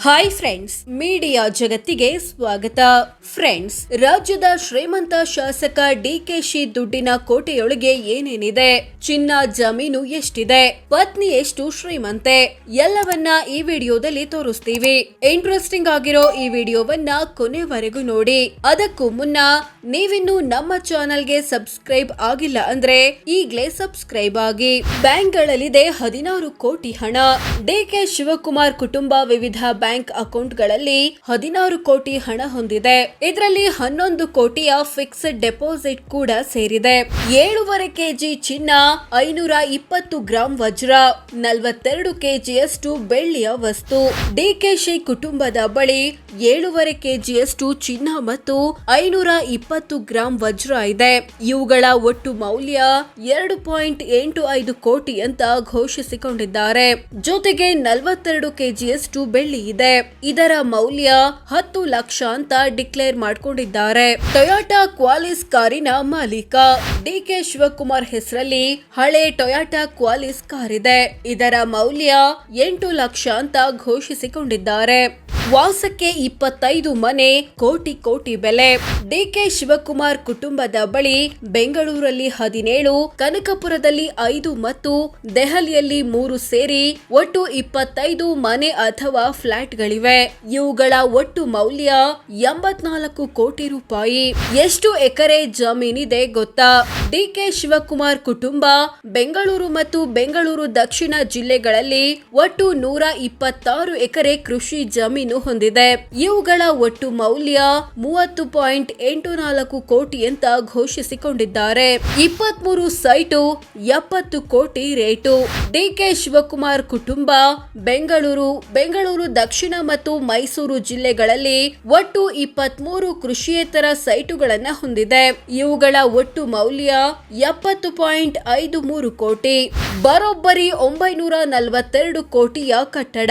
Hi friends, media ಜಗತ್ತಿಗೆ ಸ್ವಾಗತ. Friends, ರಾಜ್ಯದ ಶ್ರೀಮಂತ ಶಾಸಕ ಡಿಕೆಶಿ ದುಡ್ಡಿನ ಕೋಟೆಯೊಳಗೆ ಏನೇನಿದೆ, ಚಿನ್ನ ಜಮೀನು ಎಷ್ಟಿದೆ, ಪತ್ನಿ ಎಷ್ಟು ಶ್ರೀಮಂತೆ, ಎಲ್ಲವನ್ನ ಈ ವಿಡಿಯೋದಲ್ಲಿ ತೋರಿಸ್ತೀವಿ. ಇಂಟ್ರೆಸ್ಟಿಂಗ್ ಆಗಿರೋ ಈ ವಿಡಿಯೋವನ್ನ ಕೊನೆವರೆಗೂ ನೋಡಿ. ಅದಕ್ಕೂ ಮುನ್ನ ನೀವಿನ್ನು ನಮ್ಮ ಚಾನೆಲ್ಗೆ ಸಬ್ಸ್ಕ್ರೈಬ್ ಆಗಿಲ್ಲ ಅಂದ್ರೆ ಈಗ್ಲೇ ಸಬ್ಸ್ಕ್ರೈಬ್ ಆಗಿ. ಬ್ಯಾಂಕ್ಗಳಲ್ಲಿದೆ 16 ಕೋಟಿ ಹಣ. ಡಿಕೆ ಶಿವಕುಮಾರ್ ಕುಟುಂಬ ವಿವಿಧ ಬ್ಯಾಂಕ್ ಅಕೌಂಟ್ಗಳಲ್ಲಿ 16 ಕೋಟಿ ಹಣ ಹೊಂದಿದೆ. ಇದರಲ್ಲಿ 11 ಕೋಟಿಯ ಫಿಕ್ಸ್ಡ್ ಡೆಪಾಸಿಟ್ ಕೂಡ ಸೇರಿದೆ. 7.5 ಕೆಜಿ ಚಿನ್ನ, 520 ಗ್ರಾಂ ವಜ್ರ, 42 ಕೆಜಿಯಷ್ಟು ಬೆಳ್ಳಿಯ ವಸ್ತು. ಡಿಕೆಶಿ ಕುಟುಂಬದ ಬಳಿ 7.5 ಕೆಜಿಯಷ್ಟು ಚಿನ್ನ ಮತ್ತು 520 ಗ್ರಾಂ ವಜ್ರ ಇದೆ. ಇವುಗಳ ಒಟ್ಟು ಮೌಲ್ಯ 2.85 ಕೋಟಿ ಅಂತ ಘೋಷಿಸಿಕೊಂಡಿದ್ದಾರೆ. ಜೊತೆಗೆ 42 ಕೆಜಿಯಷ್ಟು ಬೆಳ್ಳಿ ಇದೆ. ಇದರ ಮೌಲ್ಯ 10 ಲಕ್ಷ ಅಂತ ಡಿಕ್ಲೇರ್ ಮಾಡಿಕೊಂಡಿದ್ದಾರೆ. ಟೊಯೋಟಾ ಕ್ವಾಲಿಸ್ ಕಾರಿನ ಮಾಲೀಕ. ಡಿಕೆ ಶಿವಕುಮಾರ್ ಹೆಸರಲ್ಲಿ ಹಳೆ ಟೊಯೋಟಾ ಕ್ವಾಲಿಸ್ ಕಾರ್ ಇದೆ. ಇದರ ಮೌಲ್ಯ 8 ಲಕ್ಷ ಅಂತ ಘೋಷಿಸಿಕೊಂಡಿದ್ದಾರೆ. ವಾಸಕ್ಕೆ 25 ಮನೆ, ಕೋಟಿ ಬೆಲೆ. ಡಿಕೆ ಶಿವಕುಮಾರ್ ಕುಟುಂಬದ ಬಳಿ ಬೆಂಗಳೂರಲ್ಲಿ 17, ಕನಕಪುರದಲ್ಲಿ 5 ಮತ್ತು ದೆಹಲಿಯಲ್ಲಿ 3 ಸೇರಿ ಒಟ್ಟು 25 ಮನೆ ಅಥವಾ ಫ್ಲಾಟ್ಗಳಿವೆ. ಇವುಗಳ ಒಟ್ಟು ಮೌಲ್ಯ 84 ಕೋಟಿ ರೂಪಾಯಿ. ಎಷ್ಟು ಎಕರೆ ಜಮೀನಿದೆ ಗೊತ್ತಾ? ಡಿಕೆ ಶಿವಕುಮಾರ್ ಕುಟುಂಬ ಬೆಂಗಳೂರು ಮತ್ತು ಬೆಂಗಳೂರು ದಕ್ಷಿಣ ಜಿಲ್ಲೆಗಳಲ್ಲಿ ಒಟ್ಟು 126 ಎಕರೆ ಕೃಷಿ ಜಮೀನು ಹೊಂದಿದೆ. ಇವುಗಳ ಒಟ್ಟು ಮೌಲ್ಯ 30.84 ಕೋಟಿ ಅಂತ ಘೋಷಿಸಿಕೊಂಡಿದ್ದಾರೆ. 23 ಸೈಟು, 70 ಕೋಟಿ ರೇಟು. ಡಿಕೆ ಶಿವಕುಮಾರ್ ಕುಟುಂಬ ಬೆಂಗಳೂರು ದಕ್ಷಿಣ ಮತ್ತು ಮೈಸೂರು ಜಿಲ್ಲೆಗಳಲ್ಲಿ ಒಟ್ಟು 23 ಕೃಷಿಯೇತರ ಸೈಟುಗಳನ್ನ ಹೊಂದಿದೆ. ಇವುಗಳ ಒಟ್ಟು ಮೌಲ್ಯ 70.53 ಕೋಟಿ. ಬರೋಬ್ಬರಿ 942 ಕೋಟಿಯ ಕಟ್ಟಡ.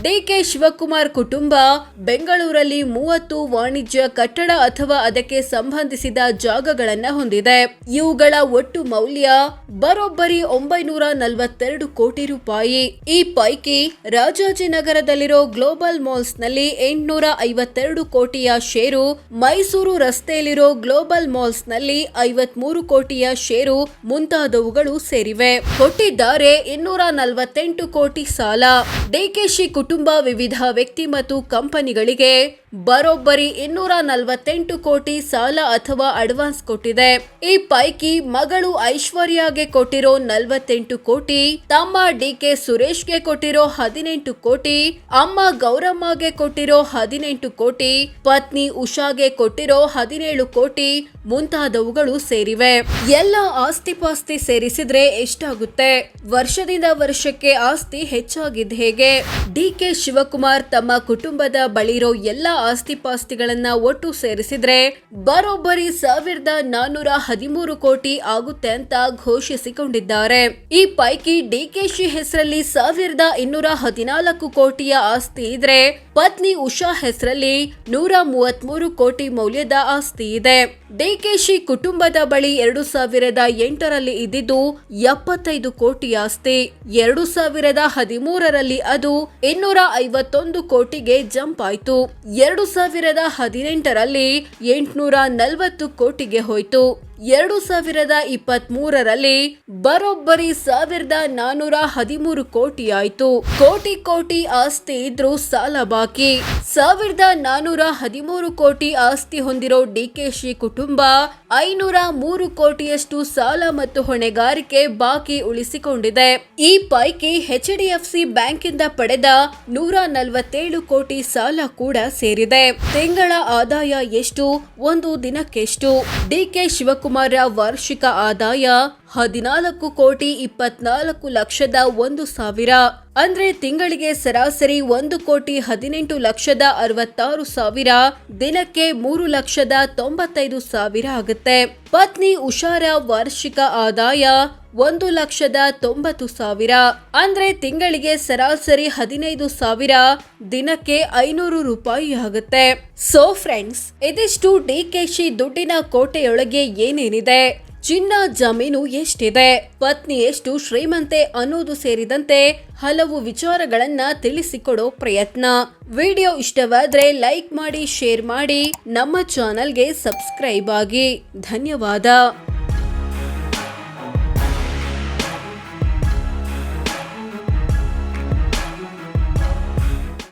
ಡಿಕೆ ಶಿವಕುಮಾರ್ ಕುಟುಂಬ ಬೆಂಗಳೂರಲ್ಲಿ 30 ವಾಣಿಜ್ಯ ಕಟ್ಟಡ ಅಥವಾ ಅದಕ್ಕೆ ಸಂಬಂಧಿಸಿದ ಜಾಗಗಳನ್ನ ಹೊಂದಿದೆ. ಇವುಗಳ ಒಟ್ಟು ಮೌಲ್ಯ ಬರೋಬ್ಬರಿ 942 ಕೋಟಿ ರೂಪಾಯಿ. ಈ ಪೈಕಿ ರಾಜಾಜಿನಗರದಲ್ಲಿರೋ ಗ್ಲೋಬಲ್ ಮಾಲ್ಸ್ ನಲ್ಲಿ 852 ಕೋಟಿಯ ಷೇರು, ಮೈಸೂರು ರಸ್ತೆಯಲ್ಲಿರೋ ಗ್ಲೋಬಲ್ ಮಾಲ್ಸ್ ನಲ್ಲಿ 53 ಕೋಟಿಯ ಷೇರು ಮುಂತಾದವುಗಳು ಸೇರಿವೆ. ಕೊಟ್ಟಿದ್ದಾರೆ 248 ಕೋಟಿ ಸಾಲ. ಡಿಕೆಶಿ ಕುಟುಂಬ ವಿವಿಧ ವ್ಯಕ್ತಿ ಮತ್ತು ಕಂಪನಿಗಳಿಗೆ ಬರೋಬ್ಬರಿ 248 ಕೋಟಿ ಸಾಲ ಅಥವಾ ಅಡ್ವಾನ್ಸ್ ಕೊಟ್ಟಿದೆ. ಈ ಪೈಕಿ ಮಗಳು ಐಶ್ವರ್ಯಾಗೆ ಕೊಟ್ಟಿರೋ 48 ಕೋಟಿ, ತಮ್ಮ ಡಿಕೆ ಸುರೇಶ್ಗೆ ಕೊಟ್ಟಿರೋ 18 ಕೋಟಿ, ಅಮ್ಮ ಗೌರಮ್ಮಗೆ ಕೊಟ್ಟಿರೋ 18 ಕೋಟಿ, ಪತ್ನಿ ಉಷಾಗೆ ಕೊಟ್ಟಿರೋ 17 ಕೋಟಿ ಮುಂತಾದವುಗಳು ಸೇರಿವೆ. ಎಲ್ಲ ಆಸ್ತಿಪಾಸ್ತಿ ಸೇರಿಸಿದ್ರೆ ಎಷ್ಟಾಗುತ್ತೆ? ವರ್ಷದಿಂದ ವರ್ಷಕ್ಕೆ ಆಸ್ತಿ ಹೆಚ್ಚಾಗಿದ್ದು ಹೇಗೆ? ಡಿಕೆ ಶಿವಕುಮಾರ್ ತಮ್ಮ ಕುಟುಂಬದ ಬಳಿರೋ ಎಲ್ಲ ಆಸ್ತಿಪಾಸ್ತಿಗಳನ್ನ ಒಟ್ಟು ಸೇರಿಸಿದ್ರೆ ಬರೋಬ್ಬರಿ 1413 ಕೋಟಿ ಆಗುತ್ತೆ ಅಂತ ಘೋಷಿಸಿಕೊಂಡಿದ್ದಾರೆ. ಈ ಪೈಕಿ ಡಿಕೆಶಿ ಹೆಸರಲ್ಲಿ 1214 ಕೋಟಿಯ ಆಸ್ತಿ ಇದ್ರೆ, ಪತ್ನಿ ಉಷಾ ಹೆಸರಲ್ಲಿ 133 ಕೋಟಿ ಮೌಲ್ಯದ ಆಸ್ತಿ ಇದೆ. ಡಿಕೆಶಿ ಕುಟುಂಬದ ಬಳಿ 2008ರಲ್ಲಿ ಇದ್ದಿದ್ದು 75 ಕೋಟಿ ಆಸ್ತಿ. 2013ರಲ್ಲಿ ಅದು 251 ಕೋಟಿಗೆ ಜಂಪ್ ಆಯ್ತು. 2018ರಲ್ಲಿ 840 ಕೋಟಿಗೆ ಹೋಯ್ತು. 2023ರಲ್ಲಿ ಬರೋಬ್ಬರಿ 1413 ಕೋಟಿ ಆಯ್ತು. ಕೋಟಿ ಆಸ್ತಿ ಇದ್ರೂ ಸಾಲ ಬಾಕಿ. 1413 ಕೋಟಿ ಆಸ್ತಿ ಹೊಂದಿರೋ ಡಿಕೆಶಿ ಕುಟುಂಬ 503 ಕೋಟಿಯಷ್ಟು ಸಾಲ ಮತ್ತು ಹೊಣೆಗಾರಿಕೆ ಬಾಕಿ ಉಳಿಸಿಕೊಂಡಿದೆ. ಈ ಪೈಕಿ HDFC ಬ್ಯಾಂಕ್ ಇಂದ ಪಡೆದ 147 ಕೋಟಿ ಸಾಲ ಕೂಡ ಸೇರಿದೆ. ತಿಂಗಳ ಆದಾಯ ಎಷ್ಟು? ಒಂದು ದಿನಕ್ಕೆಷ್ಟು? ಡಿಕೆ ಶಿವಕುಮಾರ್ ವಾರ್ಷಿಕ ಆದಾಯ 14,24,01,000. ಅಂದ್ರೆ ತಿಂಗಳಿಗೆ ಸರಾಸರಿ 1,18,66,000. ದಿನಕ್ಕೆ 3,95,000 ಆಗುತ್ತೆ. ಪತ್ನಿ ಉಷಾರ ವಾರ್ಷಿಕ ಆದಾಯ 1,90,000. ಅಂದ್ರೆ ತಿಂಗಳಿಗೆ ಸರಾಸರಿ 15,000, ದಿನಕ್ಕೆ 500 ರೂಪಾಯಿ ಆಗುತ್ತೆ. ಸೊ ಫ್ರೆಂಡ್ಸ್, ಇದಿಷ್ಟು ಡಿಕೆಶಿ ದುಡ್ಡಿನ ಕೋಟೆಯೊಳಗೆ ಏನೇನಿದೆ, ಚಿನ್ನ ಜಮೀನು ಎಷ್ಟಿದೆ, ಪತ್ನಿ ಎಷ್ಟು ಶ್ರೀಮಂತೆ ಅನ್ನೋದು ಸೇರಿದಂತೆ ಹಲವು ವಿಚಾರಗಳನ್ನ ತಿಳಿಸಿಕೊಡೋ ಪ್ರಯತ್ನ. ವಿಡಿಯೋ ಇಷ್ಟವಾದ್ರೆ ಲೈಕ್ ಮಾಡಿ, ಶೇರ್ ಮಾಡಿ, ನಮ್ಮ ಚಾನೆಲ್ಗೆ ಸಬ್ಸ್ಕ್ರೈಬ್ ಆಗಿ. ಧನ್ಯವಾದ.